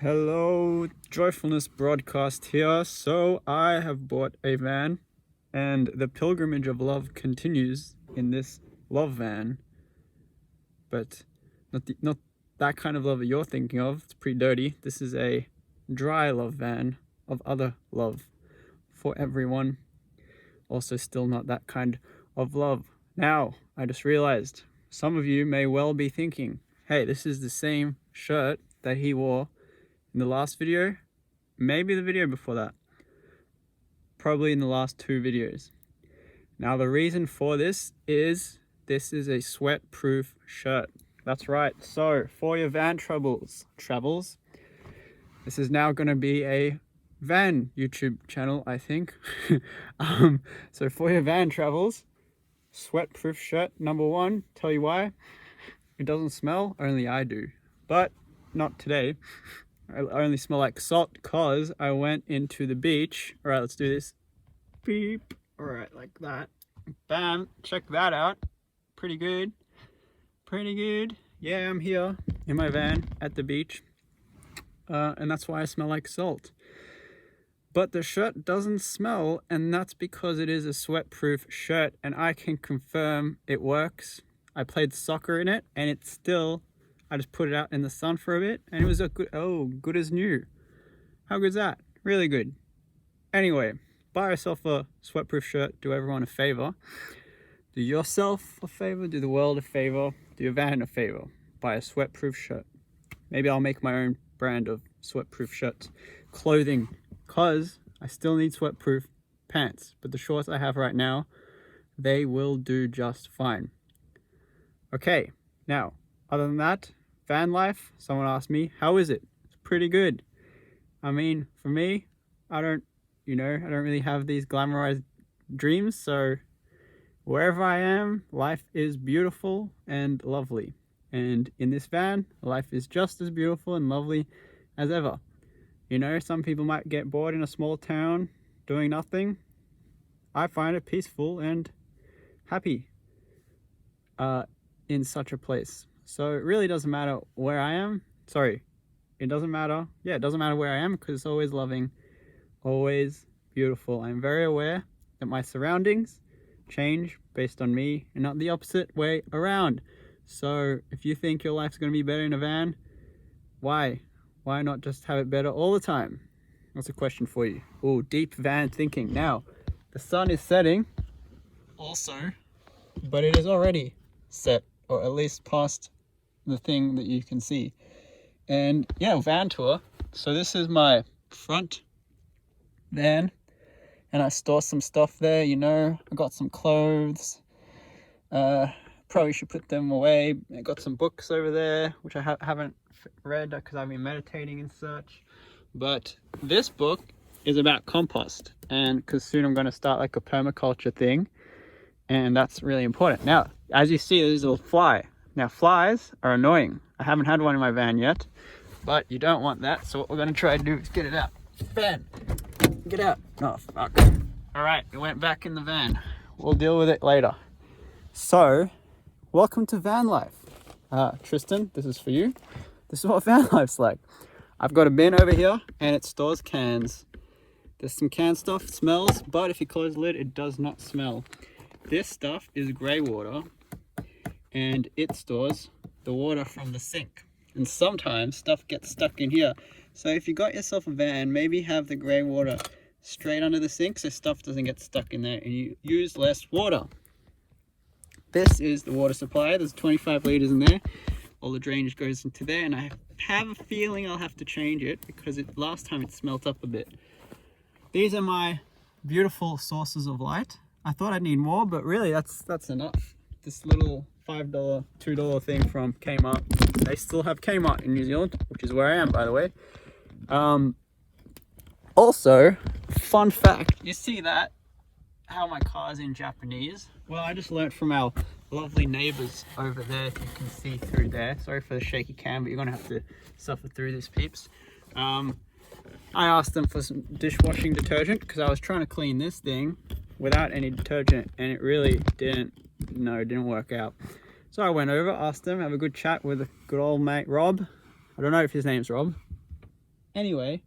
Hello, joyfulness broadcast here. So I have bought a van and the pilgrimage of love continues in this love van, but not that kind of love that you're thinking of. It's pretty dirty. This is a dry love van of other love for everyone. Also still not that kind of love. Now, I just realized some of you may well be thinking, hey, this is the same shirt that he wore in the last video, maybe the video before that, probably in the last two videos. Now the reason for this is a sweat-proof shirt. That's right. So for your van travels, this is now going to be a van YouTube channel, I think. So for your van travels, sweat-proof shirt number one. Tell you why. It doesn't smell, only I do, but not today. I only smell like salt because I went into the beach. All right, let's do this. Beep. All right, like that. Bam. Check that out. Pretty good. Pretty good. Yeah, I'm here in my van at the beach. And that's why I smell like salt. But the shirt doesn't smell, and that's because it is a sweat-proof shirt, and I can confirm it works. I played soccer in it, and it's still... I just put it out in the sun for a bit and it was a good as new. How good is that? Really good. Anyway, buy yourself a sweatproof shirt. Do everyone a favor. Do yourself a favor. Do the world a favor. Do your van a favor. Buy a sweatproof shirt. Maybe I'll make my own brand of sweatproof shirts. Clothing. Because I still need sweatproof pants. But the shorts I have right now, they will do just fine. Okay, now, other than that, van life, someone asked me, how is it? It's pretty good. I mean, for me, I don't really have these glamorized dreams, so wherever I am, life is beautiful and lovely. And in this van, life is just as beautiful and lovely as ever. You know, some people might get bored in a small town doing nothing. I find it peaceful and happy in such a place. So it really doesn't matter where I am. Sorry, it doesn't matter. Yeah, it doesn't matter where I am because it's always loving, always beautiful. I'm very aware that my surroundings change based on me and not the opposite way around. So if you think your life's going to be better in a van, why? Why not just have it better all the time? That's a question for you. Oh, deep van thinking. Now, the sun is setting also, but it is already set, or at least past the thing that you can see. And yeah, van tour. So this is my front van and I store some stuff there. You know, I got some clothes, probably should put them away. I got some books over there which I haven't read because I've been meditating and such. But this book is about compost, and because soon I'm going to start like a permaculture thing, and that's really important. Now, as you see, there's a little fly. Now, flies are annoying. I haven't had one in my van yet, but you don't want that. So what we're going to try to do is get it out. Van, get out. Oh, fuck. All right, it went back in the van. We'll deal with it later. So, welcome to van life. Tristan, this is for you. This is what van life's like. I've got a bin over here, and it stores cans. There's some canned stuff, it smells, but if you close the lid, it does not smell. This stuff is grey water, and it stores the water from the sink. And sometimes stuff gets stuck in here. So if you got yourself a van, maybe have the grey water straight under the sink so stuff doesn't get stuck in there and you use less water. This is the water supply. There's 25 litres in there. All the drainage goes into there, and I have a feeling I'll have to change it because last time it smelt up a bit. These are my beautiful sources of light. I thought I'd need more, but really that's enough. This little $5, $2 thing from Kmart. They still have Kmart in New Zealand, which is where I am, by the way. Also, fun fact, you see that? How my car's in Japanese? Well, I just learnt from our lovely neighbours over there, if you can see through there. Sorry for the shaky cam, but you're going to have to suffer through this, peeps. I asked them for some dishwashing detergent because I was trying to clean this thing without any detergent, and it really didn't work out. So I went over, asked them, have a good chat with a good old mate Rob. I don't know if his name's Rob. Anyway,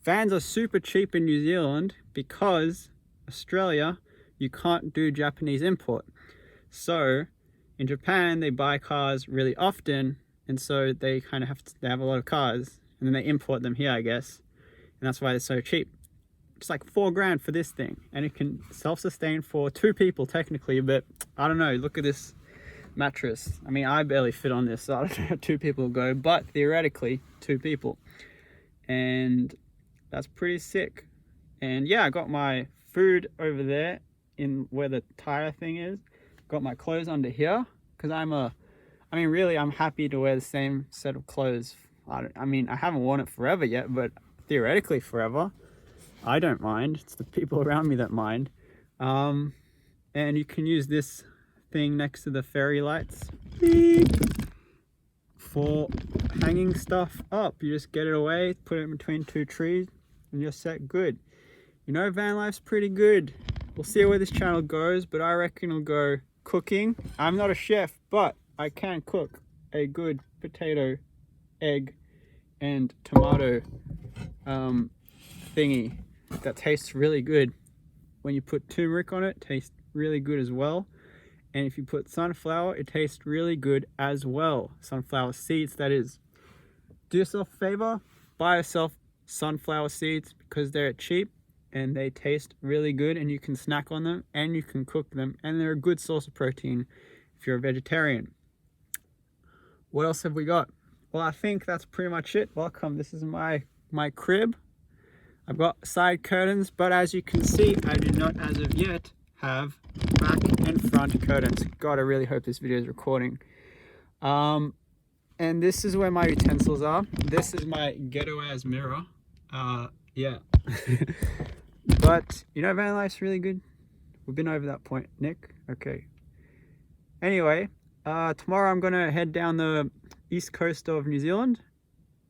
vans are super cheap in New Zealand because Australia, you can't do Japanese import. So in Japan, they buy cars really often, and so they kind of they have a lot of cars, and then they import them here, I guess, and that's why they're so cheap. It's like $4 for this thing, and it can self-sustain for 2 people technically, but I don't know. Look at this mattress. I mean, I barely fit on this, so I don't know how 2 people go, but theoretically 2 people, and that's pretty sick. And yeah, I got my food over there in where the tire thing is. Got my clothes under here because I'm happy to wear the same set of clothes. I mean, I haven't worn it forever yet, but theoretically forever. I don't mind. It's the people around me that mind. And you can use this thing next to the fairy lights, beep, for hanging stuff up. You just get it away, put it in between 2 trees, and you're set good. You know, van life's pretty good. We'll see where this channel goes, but I reckon it'll go cooking. I'm not a chef, but I can cook a good potato, egg, and tomato thingy that tastes really good. When you put turmeric on it, it tastes really good as well. And if you put sunflower, it tastes really good as well. Sunflower seeds, that is. Do yourself a favor, buy yourself sunflower seeds because they're cheap and they taste really good, and you can snack on them and you can cook them, and they're a good source of protein if you're a vegetarian. What else have we got? Well, I think that's pretty much it. Welcome. This is my crib. I've got side curtains, but as you can see, I do not as of yet have back and front curtains. God, I really hope this video is recording. And this is where my utensils are. This is my ghetto-ass mirror. Yeah. But, you know, van life's really good. We've been over that point, Nick. Okay. Anyway, tomorrow I'm going to head down the east coast of New Zealand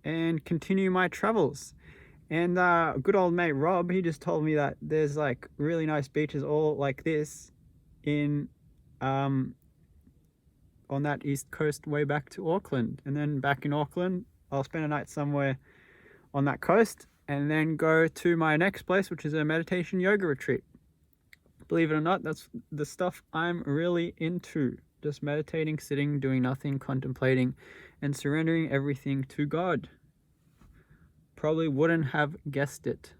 and continue my travels. And good old mate Rob, he just told me that there's like really nice beaches all like this in on that east coast way back to Auckland. And then back in Auckland, I'll spend a night somewhere on that coast and then go to my next place, which is a meditation yoga retreat. Believe it or not, that's the stuff I'm really into. Just meditating, sitting, doing nothing, contemplating, and surrendering everything to God. Probably wouldn't have guessed it.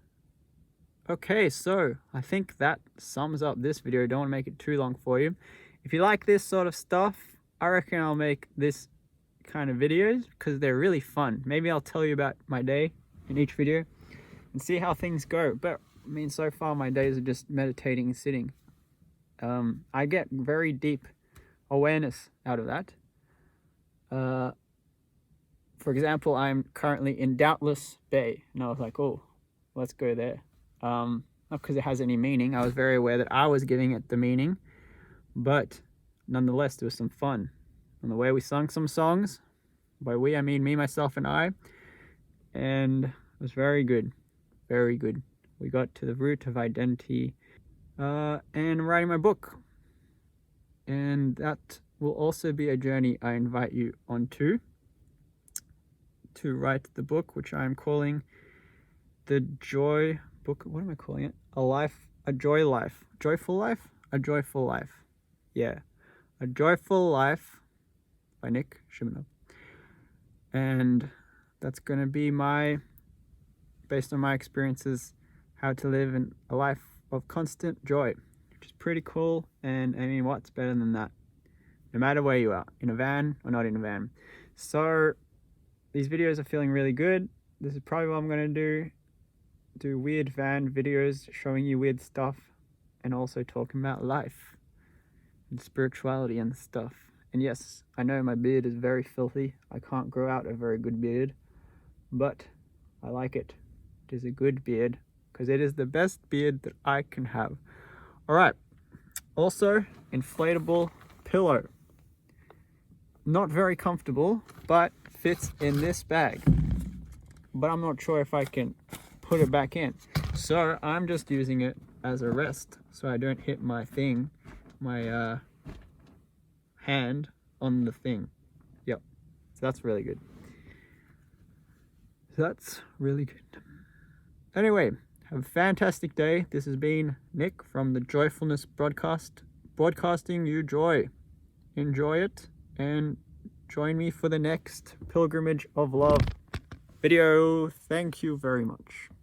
Okay, so I think that sums up this video. Don't want to make it too long for you. If you like this sort of stuff, I reckon I'll make this kind of videos because they're really fun. Maybe I'll tell you about my day in each video and see how things go. But I mean, so far my days are just meditating and sitting. I get very deep awareness out of that. For example, I'm currently in Doubtless Bay, and I was like, oh, let's go there. Not because it has any meaning. I was very aware that I was giving it the meaning, but nonetheless, there was some fun. On the way, we sung some songs. By we, I mean me, myself, and I. And it was very good. Very good. We got to the root of identity and writing my book. And that will also be a journey I invite you onto, to write the book, which I'm calling the Joy Book. What am I calling it? A Joy Life. Joyful Life? A Joyful Life. Yeah. A Joyful Life by Nick Shimano. And that's going to be based on my experiences, how to live in a life of constant joy, which is pretty cool. And I mean, what's better than that? No matter where you are, in a van or not in a van. So these videos are feeling really good. This is probably what I'm going to do weird van videos showing you weird stuff and also talking about life and spirituality and stuff. And yes, I know my beard is very filthy. I can't grow out a very good beard, but I like it. It is a good beard because it is the best beard that I can have. All right. Also, inflatable pillow. Not very comfortable, but fits in this bag. But I'm not sure if I can put it back in. So I'm just using it as a rest so I don't hit my hand on the thing. Yep. So that's really good. So that's really good. Anyway, have a fantastic day. This has been Nick from the Joyfulness broadcast, broadcasting you joy. Enjoy it and join me for the next Pilgrimage of Love video. Thank you very much.